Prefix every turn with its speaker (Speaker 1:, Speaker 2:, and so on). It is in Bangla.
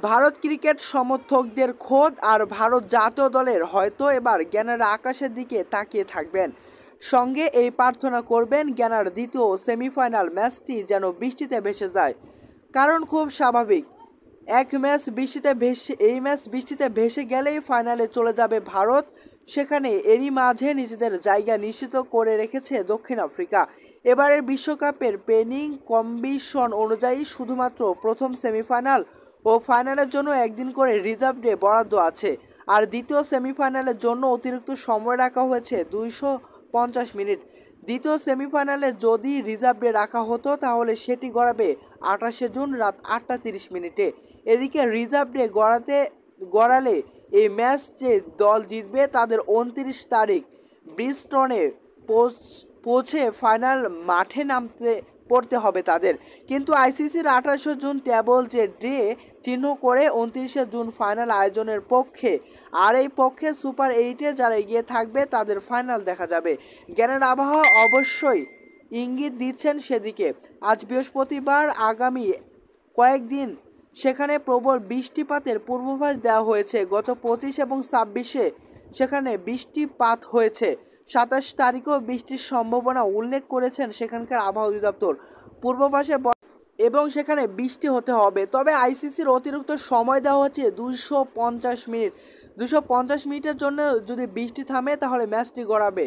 Speaker 1: ভারত ক্রিকেট সমর্থকদের খোদ আর ভারত জাতীয় দলের হয়তো এবার জ্ঞানারা আকাশের দিকে তাকিয়ে থাকবেন। সঙ্গে এই প্রার্থনা করবেন জ্ঞানার দ্বিতীয় সেমিফাইনাল ম্যাচটি যেন বৃষ্টিতে ভেসে যায়। কারণ খুব স্বাভাবিক, এই ম্যাচ বৃষ্টিতে ভেসে গেলেই ফাইনালে চলে যাবে ভারত। সেখানে এরই মাঝে নিজেদের জায়গা নিশ্চিত করে রেখেছে দক্ষিণ আফ্রিকা। এবারের বিশ্বকাপের প্ল্যানিং কমিশন অনুযায়ী শুধুমাত্র প্রথম সেমিফাইনাল ও ফাইনালের জন্য একদিন করে রিজার্ভ ডে বরাদ্দ আছে, আর দ্বিতীয় সেমিফাইনালের জন্য অতিরিক্ত সময় রাখা হয়েছে 250 মিনিট। দ্বিতীয় সেমিফাইনালে যদি রিজার্ভ ডে রাখা হতো তাহলে সেটি গড়াবে 28 জুন রাত 8টা 30 মিনিটে। এদিকে রিজার্ভ ডে গড়ালে এই ম্যাচ যে দল জিতবে তাদের 29 তারিখ ব্রিজটনে পৌঁছে ফাইনাল মাঠে নামতে পড়তে হবে তাদের। কিন্তু আইসিসির 28 জুন টেবল যে ডে চিহ্ন করে 29 জুন ফাইনাল আয়োজনের পক্ষে, আর এই পক্ষে সুপার 8-এ যারা এগিয়ে থাকবে তাদের ফাইনাল দেখা যাবে। জ্ঞানের আবহাওয়া অবশ্যই ইঙ্গিত দিচ্ছেন সেদিকে। আজ বৃহস্পতিবার আগামী কয়েকদিন সেখানে প্রবল বৃষ্টিপাতের পূর্বাভাস দেওয়া হয়েছে। গত 25 এবং 26-এ সেখানে বৃষ্টিপাত হয়েছে। 27 তারিখেও বৃষ্টির সম্ভাবনা উল্লেখ করেছেন সেখানকার আবহাওয়া অধিদপ্তর পূর্বাভাসে, এবং সেখানে বৃষ্টি হতে হবে। তবে আইসিসির অতিরিক্ত সময় দেওয়া হচ্ছে 250 মিনিট। 250 মিনিটের জন্য যদি বৃষ্টি থামে তাহলে ম্যাচটি গড়াবে।